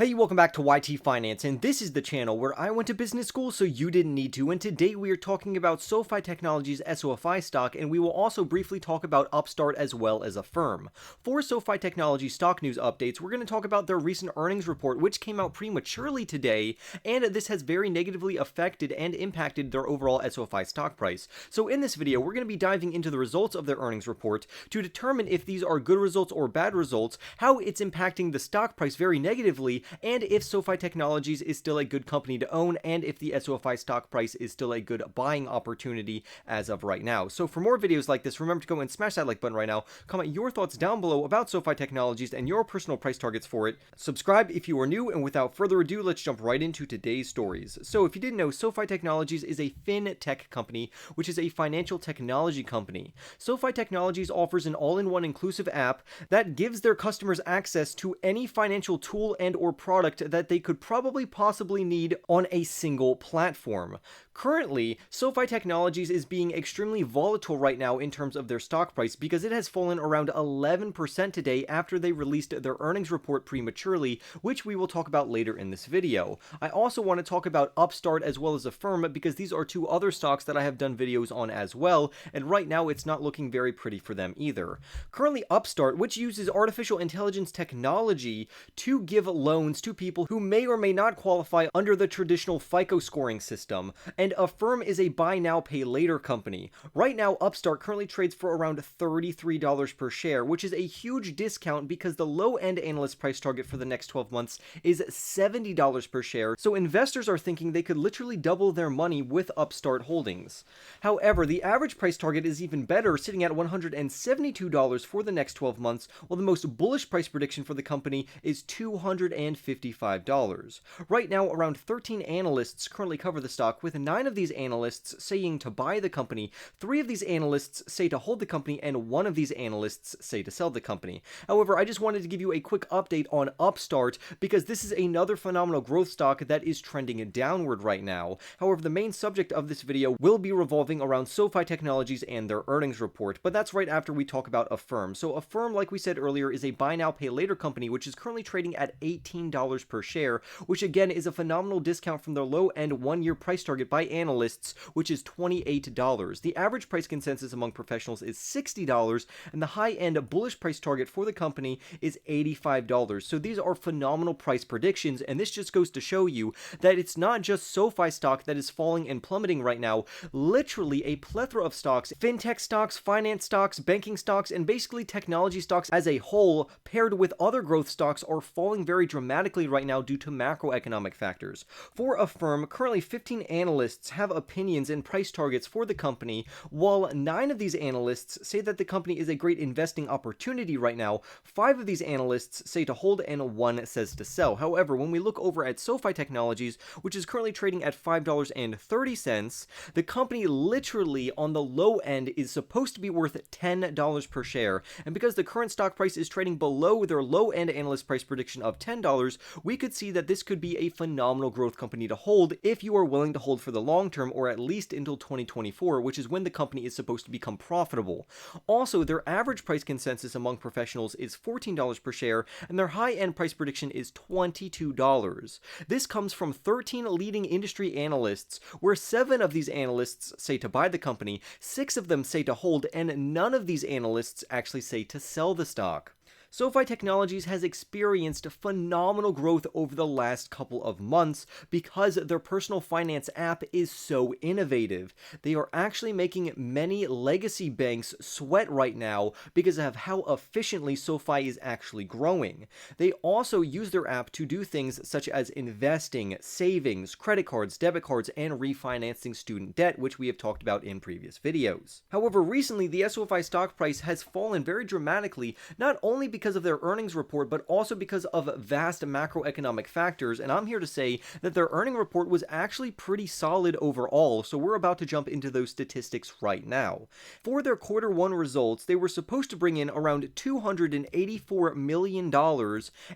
Hey, welcome back to YT Finance, and this is the channel where I went to business school so you didn't need to, and today we are talking about Sofi Technologies SOFI stock, and we will also briefly talk about Upstart as well as Affirm. For Sofi Technologies stock news updates, we're going to talk about their recent earnings report, which came out prematurely today, and this has very negatively affected and impacted their overall SOFI stock price. So in this video, we're going to be diving into the results of their earnings report to determine if these are good results or bad results, how it's impacting the stock price very negatively, and if Sofi Technologies is still a good company to own, and if the SOFI stock price is still a good buying opportunity as of right now. So for more videos like this, remember to go and smash that like button right now, comment your thoughts down below about Sofi Technologies and your personal price targets for it, subscribe if you are new, and without further ado, let's jump right into today's stories. So if you didn't know, Sofi Technologies is a fintech company, which is a financial technology company. Sofi Technologies offers an all-in-one inclusive app that gives their customers access to any financial tool and or product that they could possibly need on a single platform. Currently, Sofi Technologies is being extremely volatile right now in terms of their stock price because it has fallen around 11% today after they released their earnings report prematurely, which we will talk about later in this video. I also want to talk about Upstart as well as Affirm because these are two other stocks that I have done videos on as well, and right now it's not looking very pretty for them either. Currently, Upstart, which uses artificial intelligence technology to give loans to people who may or may not qualify under the traditional FICO scoring system, and Affirm is a buy now pay later company. Right now, Upstart currently trades for around $33 per share, which is a huge discount because the low end analyst price target for the next 12 months is $70 per share, so investors are thinking they could literally double their money with Upstart holdings. However, the average price target is even better, sitting at $172 for the next 12 months, while the most bullish price prediction for the company is $255. Right now, around 13 analysts currently cover the stock, with 9 of these analysts saying to buy the company, 3 of these analysts say to hold the company, and 1 of these analysts say to sell the company. However, I just wanted to give you a quick update on Upstart because this is another phenomenal growth stock that is trending downward right now. However, the main subject of this video will be revolving around Sofi Technologies and their earnings report, but that's right after we talk about Affirm. So Affirm, like we said earlier, is a buy now pay later company which is currently trading at $18 per share, which again is a phenomenal discount from their low end 1-year price target by analysts, which is $28. The average price consensus among professionals is $60, and the high end bullish price target for the company is $85. So these are phenomenal price predictions, and this just goes to show you that it's not just SoFi stock that is falling and plummeting right now. Literally a plethora of stocks, fintech stocks, finance stocks, banking stocks, and basically technology stocks as a whole, paired with other growth stocks, are falling very dramatically right now due to macroeconomic factors. For Affirm, currently 15 analysts have opinions and price targets for the company, while 9 of these analysts say that the company is a great investing opportunity right now. 5 of these analysts say to hold, and 1 says to sell. However, when we look over at Sofi Technologies, which is currently trading at $5.30, the company literally on the low end is supposed to be worth $10 per share, and because the current stock price is trading below their low end analyst price prediction of $10, we could see that this could be a phenomenal growth company to hold if you are willing to hold for the long term, or at least until 2024, which is when the company is supposed to become profitable. Also, their average price consensus among professionals is $14 per share, and their high-end price prediction is $22. This comes from 13 leading industry analysts, where 7 of these analysts say to buy the company, 6 of them say to hold, and none of these analysts actually say to sell the stock. Sofi Technologies has experienced phenomenal growth over the last couple of months because their personal finance app is so innovative. They are actually making many legacy banks sweat right now because of how efficiently Sofi is actually growing. They also use their app to do things such as investing, savings, credit cards, debit cards, and refinancing student debt, which we have talked about in previous videos. However, recently the SOFI stock price has fallen very dramatically, not only because of their earnings report, but also because of vast macroeconomic factors, and I'm here to say that their earning report was actually pretty solid overall, so we're about to jump into those statistics right now. For their quarter 1 results, they were supposed to bring in around $284 million,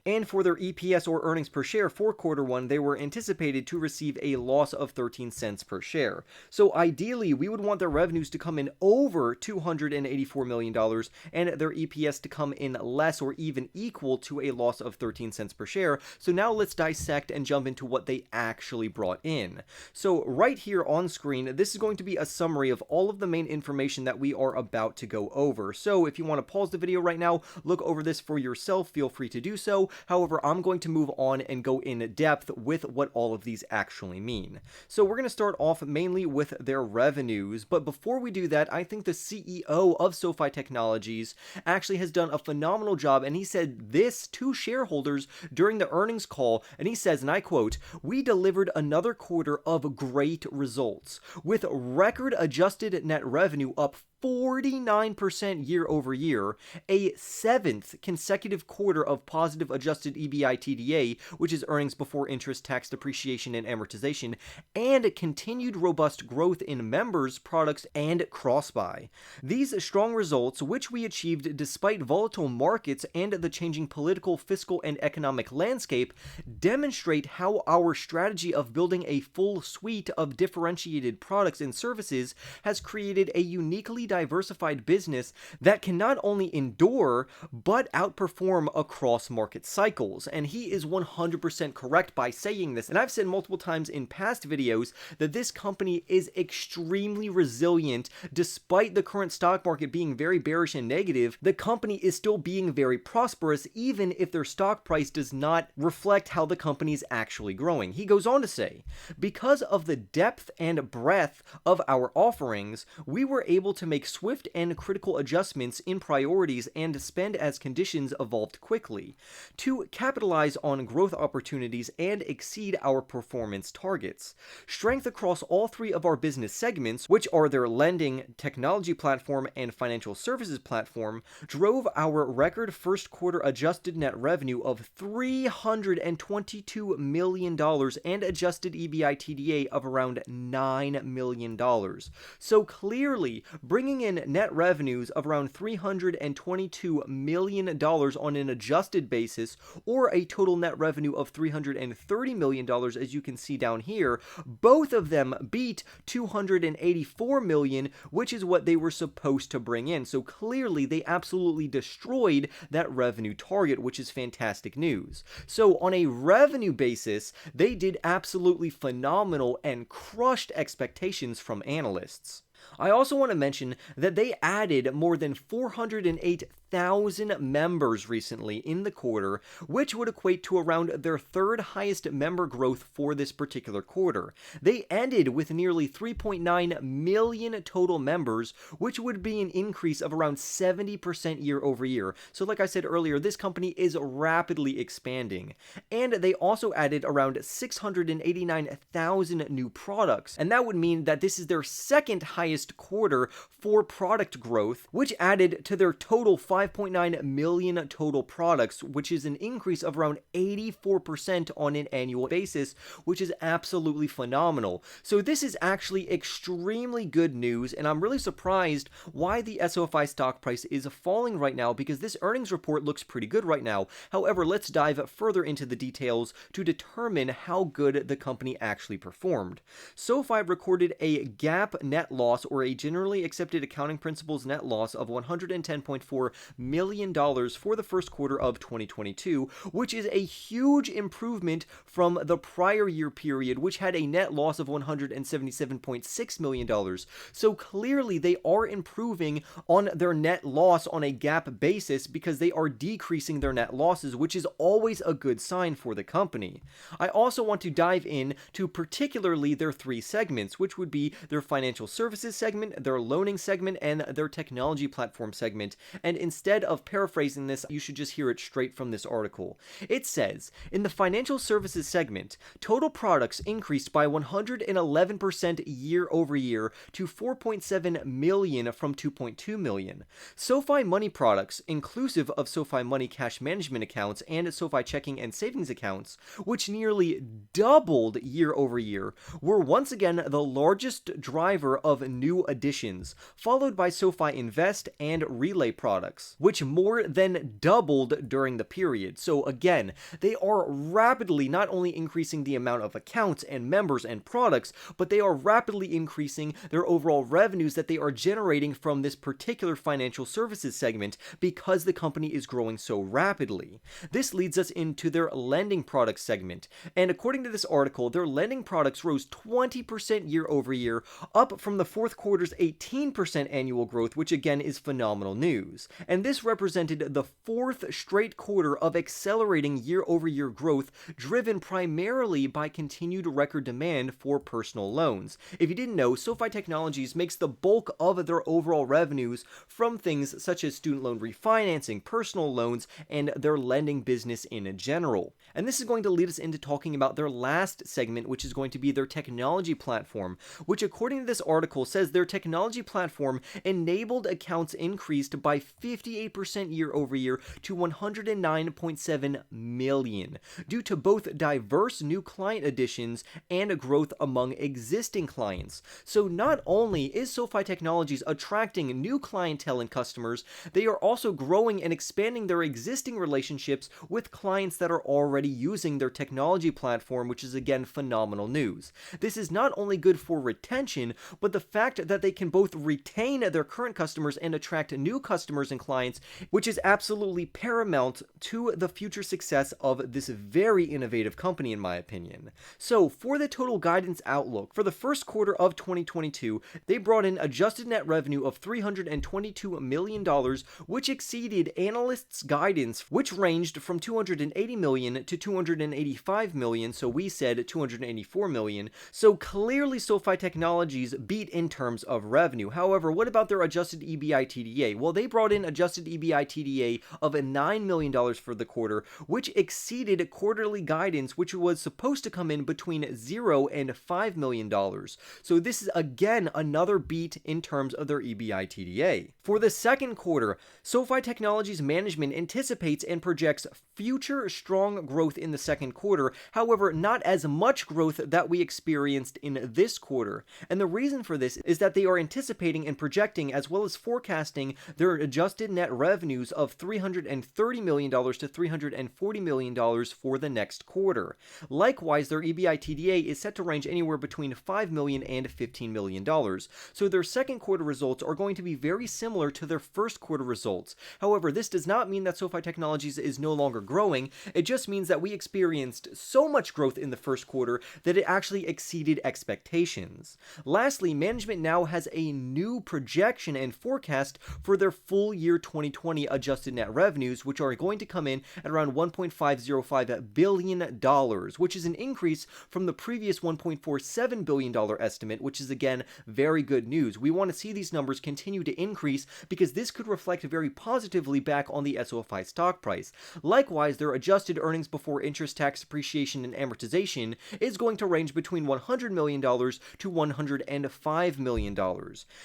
and for their EPS or earnings per share for quarter 1, they were anticipated to receive a loss of 13 cents per share. So ideally, we would want their revenues to come in over $284 million, and their EPS to come in less less or even equal to a loss of 13 cents per share. So now let's dissect and jump into what they actually brought in. So right here on screen, this is going to be a summary of all of the main information that we are about to go over. So if you want to pause the video right now, look over this for yourself, feel free to do so. However, I'm going to move on and go in depth with what all of these actually mean. So we're going to start off mainly with their revenues, but before we do that, I think the CEO of Sofi Technologies actually has done a phenomenal job, and he said this to shareholders during the earnings call, and he says, and I quote, "We delivered another quarter of great results, with record adjusted net revenue up 49% year over year, a 7th consecutive quarter of positive adjusted EBITDA, which is earnings before interest, tax, depreciation, and amortization, and continued robust growth in members, products, and cross-buy. These strong results, which we achieved despite volatile markets and the changing political, fiscal, and economic landscape, demonstrate how our strategy of building a full suite of differentiated products and services has created a uniquely diversified business that can not only endure but outperform across market cycles." And he is 100% correct by saying this. And I've said multiple times in past videos that this company is extremely resilient. Despite the current stock market being very bearish and negative, the company is still being very prosperous, even if their stock price does not reflect how the company is actually growing. He goes on to say, "Because of the depth and breadth of our offerings, we were able to make swift and critical adjustments in priorities and spend as conditions evolved quickly, to capitalize on growth opportunities and exceed our performance targets. Strength across all three of our business segments, which are their lending, technology platform, and financial services platform, drove our record first quarter adjusted net revenue of $322 million and adjusted EBITDA of around $9 million. So clearly, bringing in net revenues of around $322 million on an adjusted basis, or a total net revenue of $330 million, as you can see down here, both of them beat $284 million, which is what they were supposed to bring in. So clearly, they absolutely destroyed that revenue target, which is fantastic news. So on a revenue basis, they did absolutely phenomenal and crushed expectations from analysts. I also want to mention that they added more than 408,000 members recently in the quarter, which would equate to around their third highest member growth for this particular quarter. They ended with nearly 3.9 million total members, which would be an increase of around 70% year over year. So like I said earlier, this company is rapidly expanding. And they also added around 689,000 new products, and that would mean that this is their second highest quarter for product growth, which added to their total 5.9 million total products, which is an increase of around 84% on an annual basis, which is absolutely phenomenal. So this is actually extremely good news, and I'm really surprised why the SOFI stock price is falling right now, because this earnings report looks pretty good right now. However, let's dive further into the details to determine how good the company actually performed. SoFi recorded a GAAP net loss, or a generally accepted accounting principles net loss, of $110.4 million for the first quarter of 2022, which is a huge improvement from the prior year period, which had a net loss of $177.6 million. So clearly they are improving on their net loss on a GAAP basis, because they are decreasing their net losses, which is always a good sign for the company. I also want to dive in to particularly their three segments, which would be their financial services segment, their loaning segment, and their technology platform segment. And instead of paraphrasing this, you should just hear it straight from this article. It says, in the financial services segment, total products increased by 111% year over year to 4.7 million from 2.2 million. SoFi Money products, inclusive of SoFi Money cash management accounts and SoFi checking and savings accounts, which nearly doubled year over year, were once again the largest driver of new additions, followed by SoFi Invest and Relay products. products, which more than doubled during the period. So again, they are rapidly not only increasing the amount of accounts and members and products, but they are rapidly increasing their overall revenues that they are generating from this particular financial services segment because the company is growing so rapidly. This leads us into their lending products segment, and according to this article, their lending products rose 20% year over year, up from the fourth quarter's 18% annual growth, which again is phenomenal news. And this represented the fourth straight quarter of accelerating year over year growth, driven primarily by continued record demand for personal loans. If you didn't know, Sofi Technologies makes the bulk of their overall revenues from things such as student loan refinancing, personal loans, and their lending business in general. And this is going to lead us into talking about their last segment, which is going to be their technology platform, which according to this article says their technology platform enabled accounts increased by 58% year over year to 109.7 million, due to both diverse new client additions and growth among existing clients. So not only is Sofi Technologies attracting new clientele and customers, they are also growing and expanding their existing relationships with clients that are already using their technology platform, which is again phenomenal news. This is not only good for retention, but the fact that they can both retain their current customers and attract new customers and clients, which is absolutely paramount to the future success of this very innovative company, in my opinion. So for the total guidance outlook, for the first quarter of 2022, they brought in adjusted net revenue of $322 million, which exceeded analysts' guidance, which ranged from $280 million to $285 million, so we said $284 million. So clearly Sofi Technologies beat in terms of revenue. However, what about their adjusted EBITDA? Well, they brought in adjusted EBITDA of $9 million for the quarter, which exceeded quarterly guidance, which was supposed to come in between $0 and $5 million. So this is again another beat in terms of their EBITDA. For the second quarter, Sofi Technologies management anticipates and projects future strong growth in the second quarter, however, not as much growth that we experienced in this quarter. And the reason for this is that they are anticipating and projecting, as well as forecasting, their adjusted net revenues of $330 million to $340 million for the next quarter. Likewise, their EBITDA is set to range anywhere between $5 million and $15 million. So their second quarter results are going to be very similar to their first quarter results. However, this does not mean that Sofi Technologies is no longer growing. It just means that we experienced so much growth in the first quarter that it actually exceeded expectations. Lastly, management now has a new projection and forecast for their full year 2020 adjusted net revenues, which are going to come in at around $1.505 billion, which is an increase from the previous $1.47 billion estimate, which is again very good news. We want to see these numbers continue to increase because this could reflect very positively back on the Sofi stock price. Likewise, their adjusted earnings before interest, tax, depreciation, and amortization is going to range between $100 million to $105 million.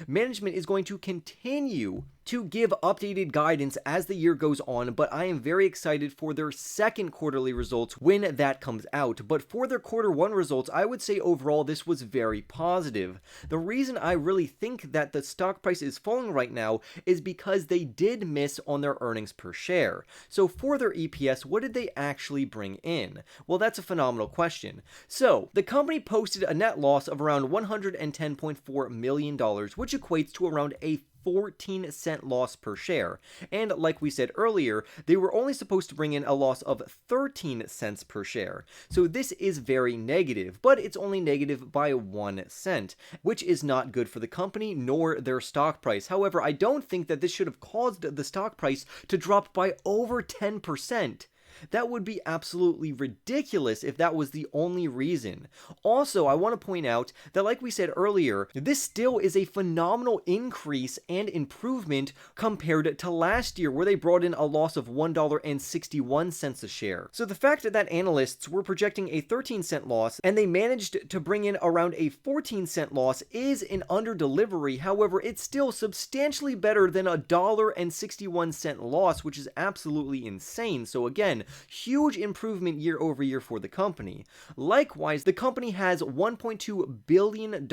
Management is going to continue to give updated guidance as the year goes on, but I am very excited for their second quarterly results when that comes out. But for their quarter one results, I would say overall this was very positive. The reason I really think that the stock price is falling right now is because they did miss on their earnings per share. So for their EPS, what did they actually bring in? Well, that's a phenomenal question. So the company posted a net loss of around $110.4 million, which equates to around a 14-cent loss per share. And like we said earlier, they were only supposed to bring in a loss of 13 cents per share. So this is very negative, but it's only negative by 1 cent, which is not good for the company nor their stock price. However, I don't think that this should have caused the stock price to drop by over 10%. That would be absolutely ridiculous if that was the only reason. Also, I want to point out that, like we said earlier, this still is a phenomenal increase and improvement compared to last year, where they brought in a loss of $1.61 a share. So the fact that analysts were projecting a 13-cent loss and they managed to bring in around a 14-cent loss is an under-delivery. However, it's still substantially better than a $1.61 loss, which is absolutely insane. So again, huge improvement year over year for the company. Likewise, the company has $1.2 billion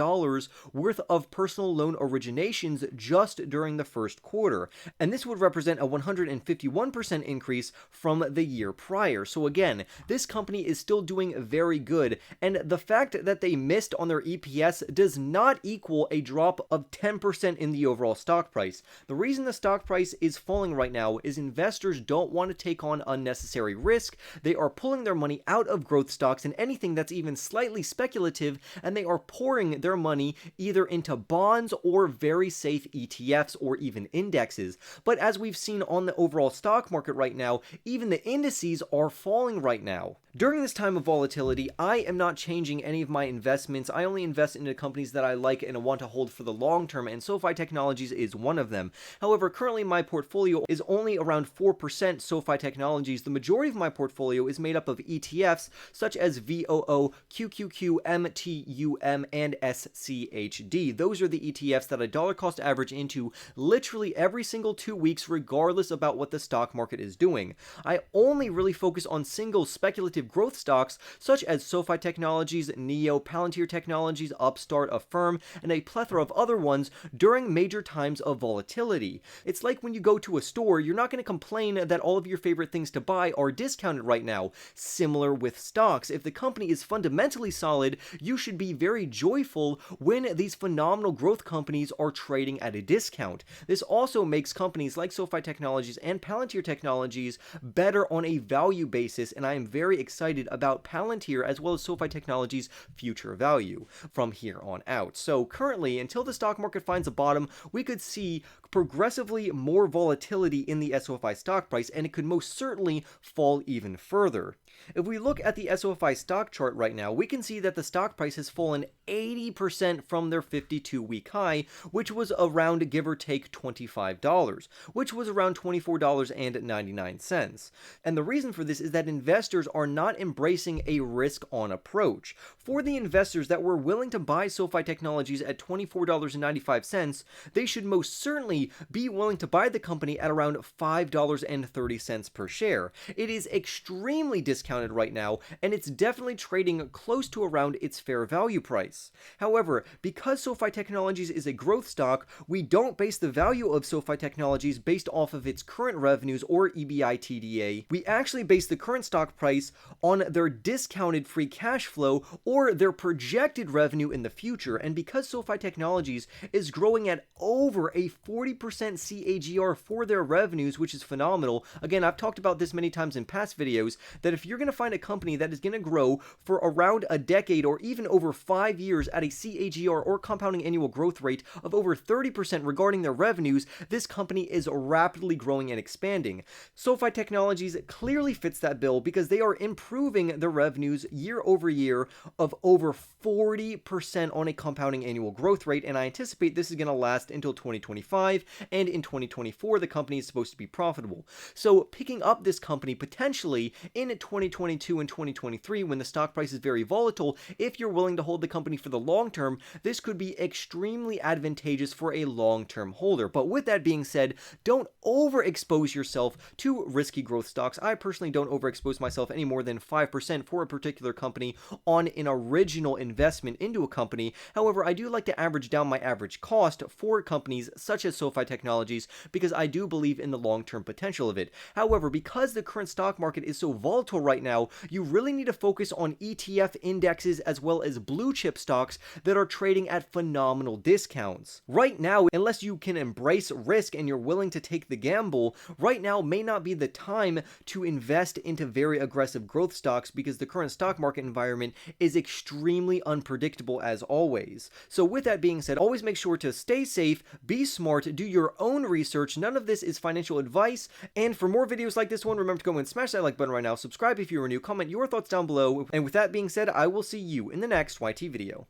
worth of personal loan originations just during the first quarter, and this would represent a 151% increase from the year prior. So again, this company is still doing very good, and the fact that they missed on their EPS does not equal a drop of 10% in the overall stock price. The reason the stock price is falling right now is investors don't want to take on unnecessary risk. They are pulling their money out of growth stocks and anything that's even slightly speculative, and they are pouring their money either into bonds or very safe ETFs or even indexes. But as we've seen on the overall stock market right now, even the indices are falling right now. During this time of volatility, I am not changing any of my investments. I only invest into companies that I like and want to hold for the long term, and Sofi Technologies is one of them. However, currently my portfolio is only around 4% Sofi Technologies. The majority of my portfolio is made up of ETFs such as VOO, QQQ, MTUM, and SCHD. Those are the ETFs that I dollar cost average into literally every single 2 weeks, regardless about what the stock market is doing. I only really focus on single speculative growth stocks such as Sofi Technologies, Neo, Palantir Technologies, Upstart, Affirm, and a plethora of other ones during major times of volatility. It's like when you go to a store, you're not going to complain that all of your favorite things to buy are discounted right now. Similar with stocks. If the company is fundamentally solid, you should be very joyful when these phenomenal growth companies are trading at a discount. This also makes companies like Sofi Technologies and Palantir Technologies better on a value basis, and I am very excited about Palantir as well as Sofi Technologies' future value from here on out. So currently, until the stock market finds a bottom, we could see progressively more volatility in the SOFI stock price, and it could most certainly fall even further. If we look at the SOFI stock chart right now, we can see that the stock price has fallen 80% from their 52-week high, which was around, give or take, $25, which was around $24.99. And the reason for this is that investors are not embracing a risk-on approach. For the investors that were willing to buy Sofi Technologies at $24.95, they should most certainly be willing to buy the company at around $5.30 per share. It is extremely discounted right now, and it's definitely trading close to around its fair value price. However, because Sofi Technologies is a growth stock, we don't base the value of Sofi Technologies based off of its current revenues or EBITDA. We actually base the current stock price on their discounted free cash flow or their projected revenue in the future. And because Sofi Technologies is growing at over a 40% CAGR for their revenues, which is phenomenal. Again, I've talked about this many times in past videos, that if you're going to find a company that is going to grow for around a decade or even over 5 years at a CAGR or compounding annual growth rate of over 30% regarding their revenues, this company is rapidly growing and expanding. Sofi Technologies clearly fits that bill because they are improving their revenues year over year of over 40% on a compounding annual growth rate, and I anticipate this is going to last until 2025, and in 2024 the company is supposed to be profitable. So picking up this company potentially in 2022 and 2023 when the stock price is very volatile, if you're willing to hold the company for the long term, this could be extremely advantageous for a long-term holder. But with that being said, don't overexpose yourself to risky growth stocks. I personally don't overexpose myself any more than 5% for a particular company on an original investment into a company. However, I do like to average down my average cost for companies such as Sofi Technologies because I do believe in the long-term potential of it. However, because the current stock market is so volatile right now, you really need to focus on ETF indexes as well as blue chip stocks that are trading at phenomenal discounts. Right now, unless you can embrace risk and you're willing to take the gamble, right now may not be the time to invest into very aggressive growth stocks because the current stock market environment is extremely unpredictable as always. So with that being said, always make sure to stay safe, be smart, do your own research. None of this is financial advice. And for more videos like this one, remember to go and smash that like button right now, subscribe if you are new, comment your thoughts down below. And with that being said, I will see you in the next YT video.